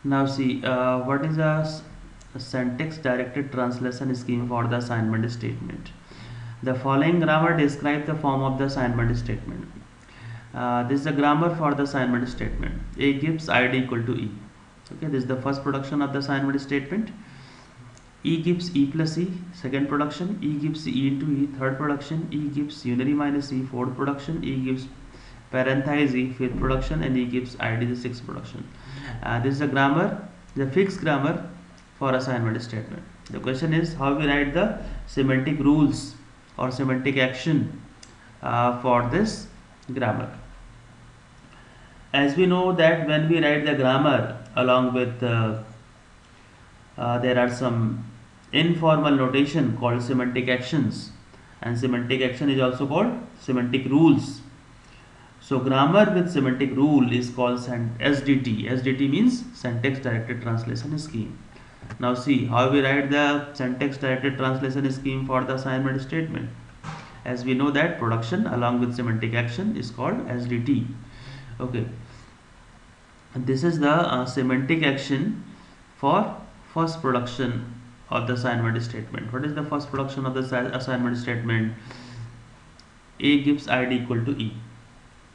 Now see, what is a syntax directed translation scheme for the assignment statement? The following grammar describe the form of the assignment statement. This is the grammar for the assignment statement. A gives id equal to e. Okay, this is the first production of the assignment statement. E gives e plus e, second production. E gives e into e, third production. E gives unary minus e, fourth production. E gives parenthesis e, fifth production, and e gives id, the sixth production. This is the grammar, the fixed grammar for assignment statement. The question is how we write the semantic rules or semantic action for this grammar. As we know that when we write the grammar along with there are some informal notation called semantic actions, and semantic action is also called semantic rules. So grammar with semantic rule is called SDT. SDT means syntax directed translation scheme. Now see how we write the syntax directed translation scheme for the assignment statement. As we know that production along with semantic action is called SDT. Okay, this is the semantic action for first production of the assignment statement. What is the first production of the assignment statement? A gives id equal to e.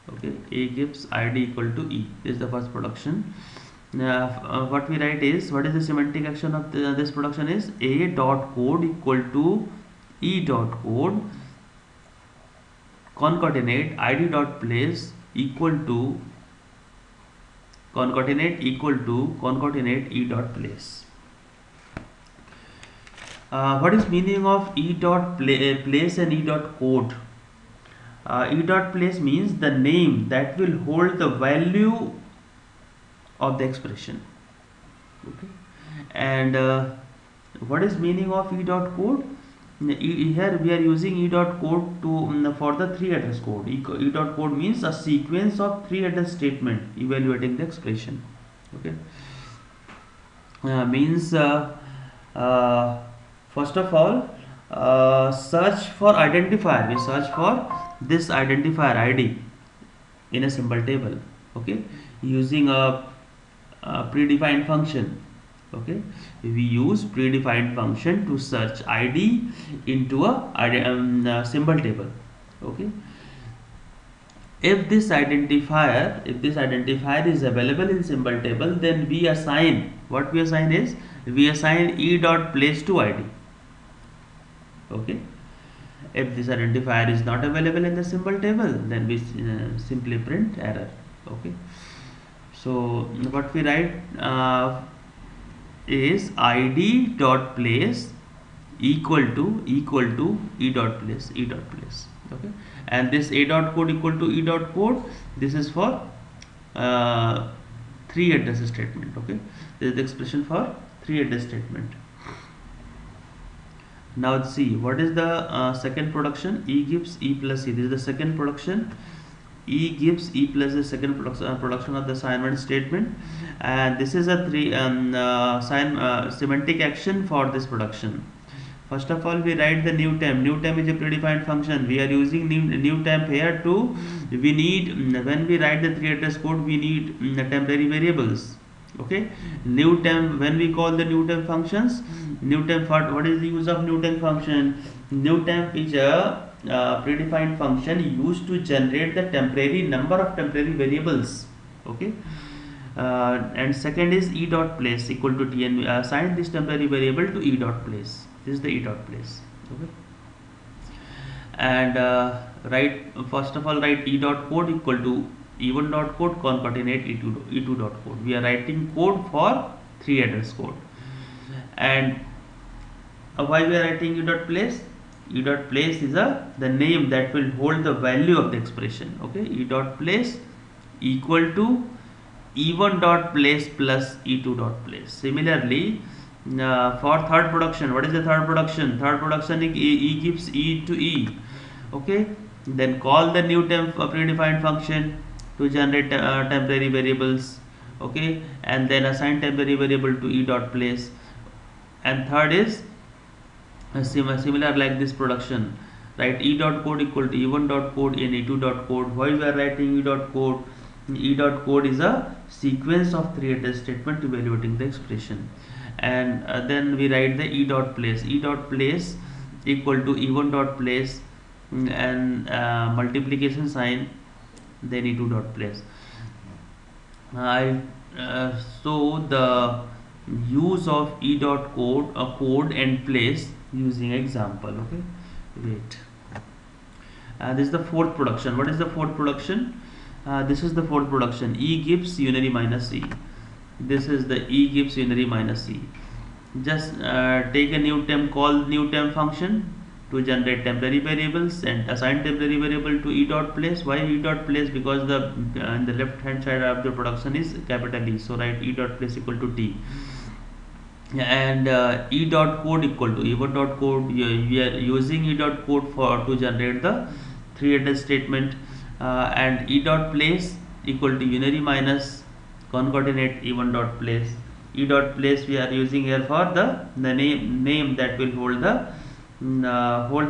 Okay, a gives id equal to e. This is the first production. What we write is, what is the semantic action of this production is a dot code equal to e dot code concatenate id dot place equal to concatenate e dot place. What is meaning of e dot place and e dot code? E dot place means the name that will hold the value of the expression. Okay, and what is meaning of e dot code? Here we are using e dot code to for the 3 address code. E dot code means a sequence of 3 address statement evaluating the expression. Okay, means first of all, search for identifier. We search for this identifier id in a symbol table. Okay, using a predefined function. Okay, we use predefined function to search id into a symbol table. Okay, if this identifier is available in symbol table, then we assign, what we assign is, we assign e dot place to id. Okay, if this identifier is not available in the symbol table, then we simply print error. Okay, so what we write is id dot place equal to e dot place. Okay, and this a dot code equal to e dot code, this is for 3 address statement. Okay, this is the expression for 3 address statement. Now let's see what is the second production. E gives e plus e. This is the second production. E gives e plus the second production of the assignment statement, and this is a semantic action for this production. First of all, we write the new temp. New temp is a predefined function. We are using new temp here to, we need, when we write the 3 address code, we need temporary variables. Okay, new temp, when we call the new temp functions, new temp, what is the use of new temp function? New temp is a predefined function used to generate the temporary number of temporary variables. Okay, and second is e dot place equal to t, and we assign this temporary variable to e dot place. This is the e dot place. Okay, and first of all write e dot code equal to e1 dot code concatenate e2 dot code. We are writing code for 3 address code. And why we are writing e dot place? E dot place is the name that will hold the value of the expression. Okay, e dot place equal to e1 dot place plus e2 dot place. Similarly, for third production, what is the third production? Third production is e gives e to e. Okay, then call the new temp predefined function to generate temporary variables. Okay, and then assign temporary variable to e dot place. And third is similar like this production, right? E dot code equal to e1 dot code in e2 dot code. Why we are writing e dot code? E dot code is a sequence of three address statement evaluating the expression. And then we write the E dot place. E dot place equal to E1 dot place, and multiplication sign, then E2 dot place. I so the use of E dot code and place using example. Okay, wait. This is the fourth production. What is the fourth production? This is the fourth production. E gives unary minus E. This is the E gives unary minus E. Just take a new temp, call new temp function to generate temporary variables and assign temporary variable to E dot place. Why E dot place? Because the the left hand side of the production is capital E. So write E dot place equal to T. And E dot code equal to E1 dot code. We are using E dot code for to generate the three address statement, and E dot place equal to unary minus concatenate E1 dot place. E dot place we are using here for the name that will hold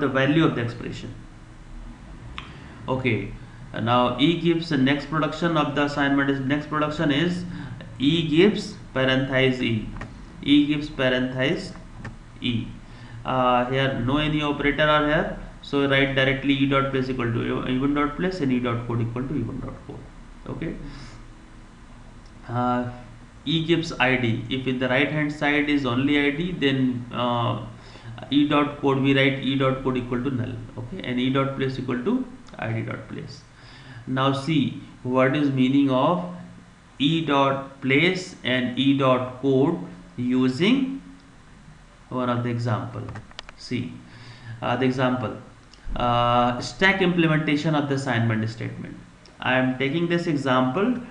the value of the expression. Okay, now E gives the next production of the assignment is next production is E gives parenthesis E. E gives parenthesis E. Here no any operator are here, so write directly E dot place equal to E1 dot place and E dot code equal to E1 dot code. Okay. E gives ID. If in the right hand side is only ID, then E dot code we write E dot code equal to null. Okay, and E dot place equal to ID dot place. Now see what is meaning of E dot place and E dot code using one of the example. See the example, stack implementation of the assignment statement. I am taking this example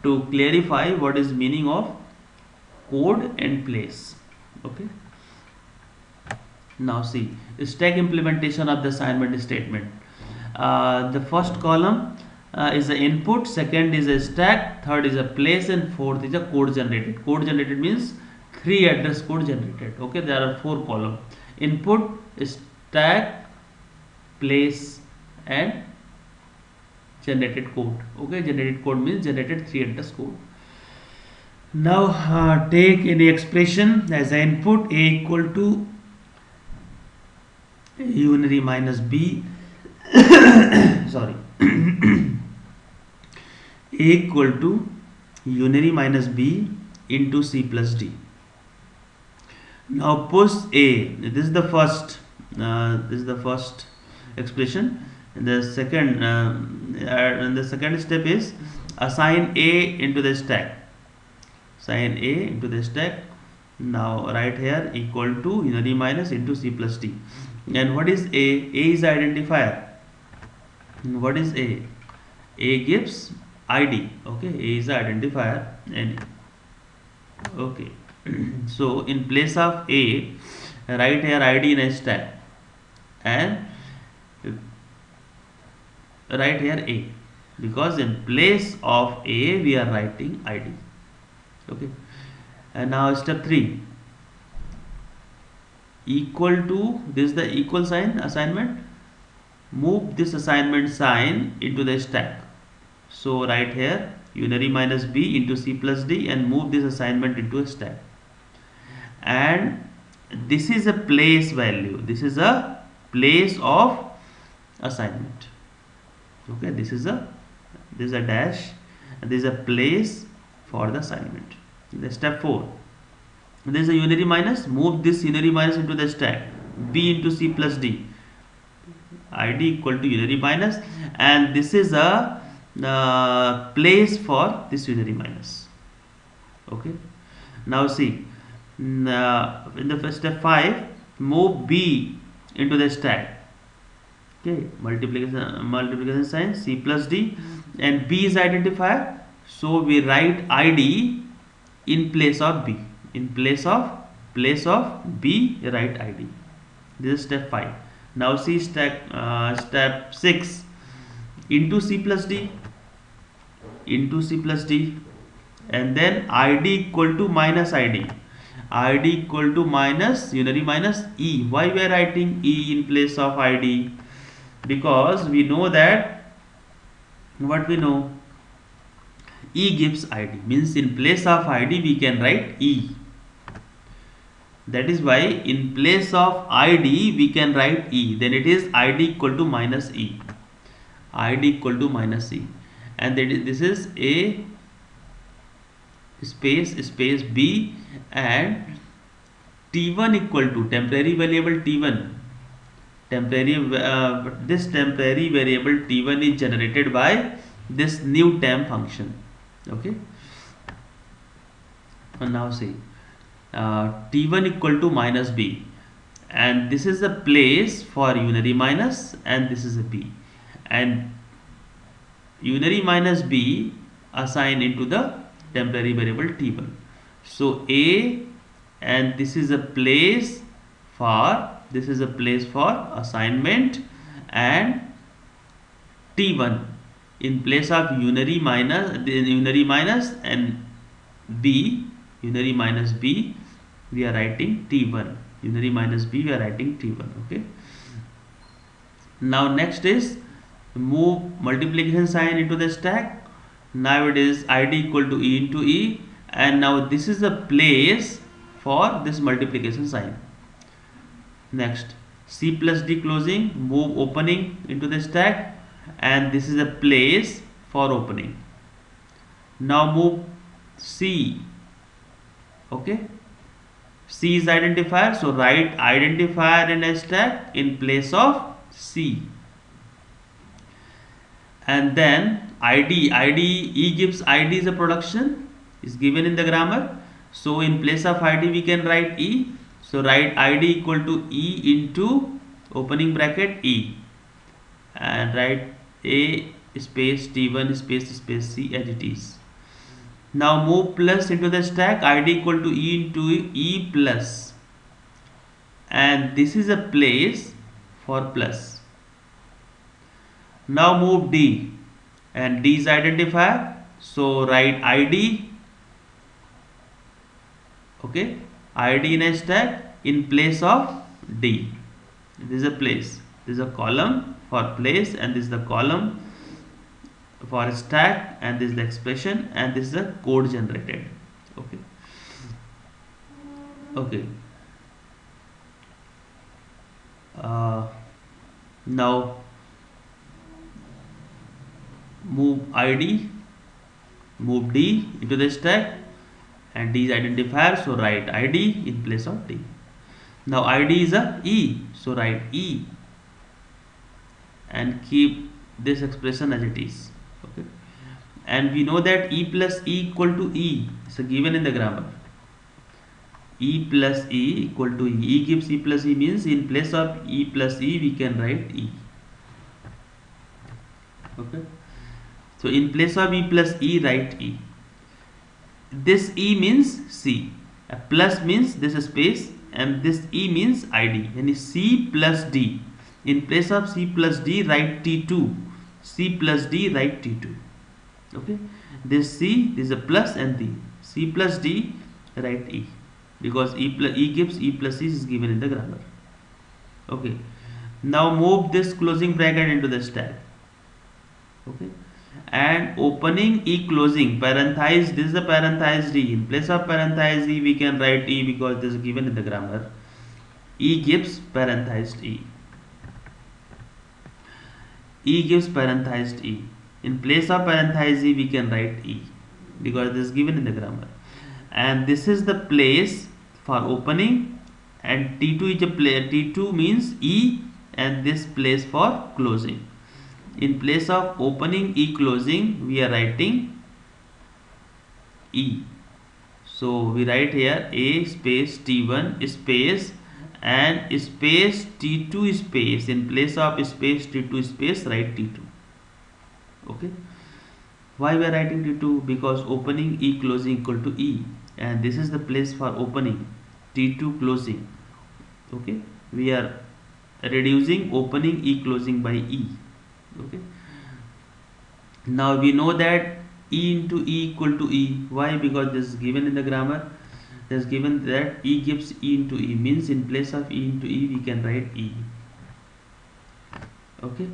to clarify what is meaning of code and place. Okay, now see stack implementation of the assignment statement. The first column is the input, second is a stack, third is a place, and fourth is a code generated. Code generated means three address code generated. Okay, there are four columns: input, stack, place, and generated code. Okay, generated code means generated three address code. Now take any expression as an input: a equal to unary minus b sorry a equal to unary minus b into c plus d. Now push a. This is the first expression. And the second step is assign a into the stack. Assign a into the stack. Now write here equal to unary minus into c plus d. And what is a? A is identifier. What is a? A gives ID. Okay, a is identifier. And okay, so in place of a, write here ID in a stack and write here a, because in place of a we are writing ID. Okay, and now step 3, equal to, this is the equal sign assignment, move this assignment sign into the stack. So write here unary minus b into c plus d and move this assignment into a stack. And this is a place value, this is a place of assignment. Okay, this is a dash and this is a place for the assignment. The step 4, there is a unary minus, move this unary minus into the stack, b into c plus d, id equal to unary minus, and this is a place for this unary minus. Okay, now see in the first step 5, move b into the stack. Okay, multiplication sign c plus d, and b is identifier, so we write id in place of b. In place of b, write id. This is step 5. Now see step 6, into c plus d, and then id equal to minus id equal to minus unary minus e. Why we are writing e in place of id? Because we know that, what we know, E gives id, means in place of id we can write e. That is why in place of id we can write e. Then it is id equal to minus e. Id equal to minus e. And this is a space b, and t1 equal to temporary variable t1. This temporary variable t1 is generated by this new temp function. Okay. And now see, t1 equal to minus b, and this is a place for unary minus, and this is a b, and unary minus b assign into the temporary variable t1. So a, and this is a place for assignment, and t1 in place of unary minus and b, unary minus b, we are writing t1. Unary minus b, we are writing t1. Okay. Now next is move multiplication sign into the stack. Now it is id equal to e into e, and now this is the place for this multiplication sign. Next, c plus d closing, move opening into the stack, and this is a place for opening. Now move c. Okay, c is identifier, so write identifier in a stack in place of c. And then id e gives id is a production, is given in the grammar, so in place of id we can write e. So write id equal to e into opening bracket e, and write a space t1 space c as it is. Now move plus into the stack, id equal to e into e plus, and this is a place for plus. Now move d, and d is identifier, so write id. Okay, id in a stack in place of d. This is a place, this is a column for place, and this is the column for stack, and this is the expression, and this is the code generated. Okay. Okay. Now move id, move d into the stack, and d is identifier, so write id in place of d. Now id is a e, so write e, and keep this expression as it is. Okay. And we know that e plus e equal to e is given in the grammar. E plus e equal to e. E gives e plus e, means in place of e plus e we can write e. Okay. So in place of e plus e, write e. This e means c. A plus means this space, and this e means id. And c plus d. In place of c plus d, write t2. C plus d, write t2. Okay. This c, this is a plus, and d. C plus d, write e, because e gives e plus e is given in the grammar. Okay. Now move this closing bracket into the stack. Okay. And opening e closing parenthesis, this is the parenthesis d. In place of parenthesis e we can write e, because this is given in the grammar. E gives parenthesized e. E gives parenthesized e. In place of parenthesis e we can write e, because this is given in the grammar. And this is the place for opening, and t2 is a t2 means e, and this place for closing. In place of opening e closing we are writing e. So we write here a space t1 space and space t2 space. In place of space t2 space, write t2. Okay. Why we are writing t2? Because opening e closing equal to e, and this is the place for opening t2 closing. Okay. We are reducing opening e closing by e. Okay. Now we know that e into e equal to e. Why? Because this is given in the grammar. There's given that e gives e into e, means in place of e into e we can write e. Okay.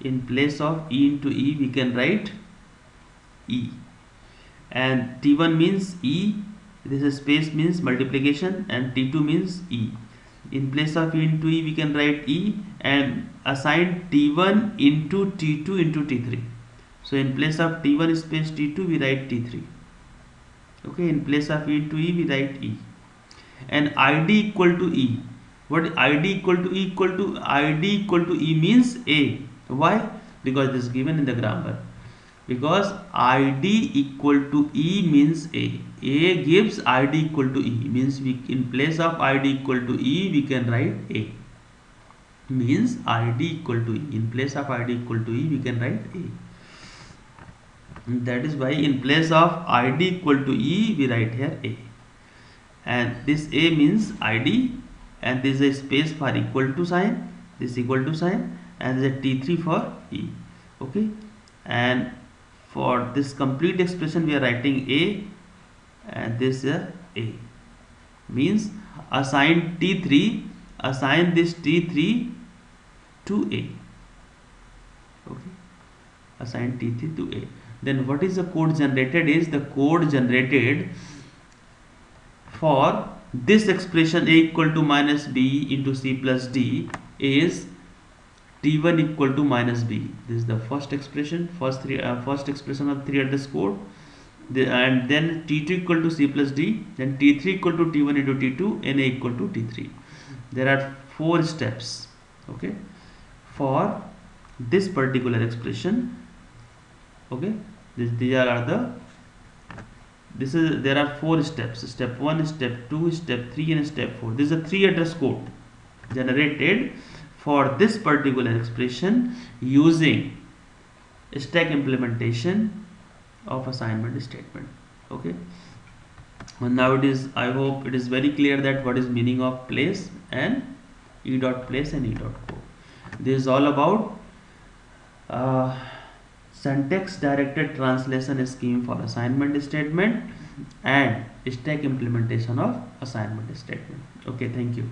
In place of e into e we can write e. and T1 means E, this is space means multiplication, and T2 means E. In place of E into E we can write E and assign T1 into T2 into T3. So in place of T1 space T2 we write T3. Okay, in place of E into E we write E. And ID equal to E. What ID equal to E equal to? ID equal to E means A. Why? Because this is given in the grammar. Because ID equal to E means A. A gives ID equal to E. Means we in place of ID equal to E we can write A. Means ID equal to E. In place of ID equal to E we can write A. And that is why in place of ID equal to E we write here A. And this A means ID, and this is a space for equal to sign, this equal to sign, and this is a T3 for E. Okay, and for this complete expression we are writing A, and this is A. Means assign T3, assign this T3 to A. Okay, assign T3 to A. Then what is the code generated? Is the code generated for this expression A equal to minus B into C plus D is T1 equal to minus B. This is the first expression, first expression of 3 address code. And then T2 equal to C plus D, then T3 equal to T1 into T2, and A equal to T3. There are 4 steps. Okay, for this particular expression. Okay, these are the there are 4 steps. Step 1, step 2, step 3, and step 4. This is a 3 address code generated for this particular expression using stack implementation of assignment statement. Okay, and now I hope it is very clear that what is meaning of place and E dot place and E dot go. This is all about syntax directed translation scheme for assignment statement and stack implementation of assignment statement. Okay, thank you.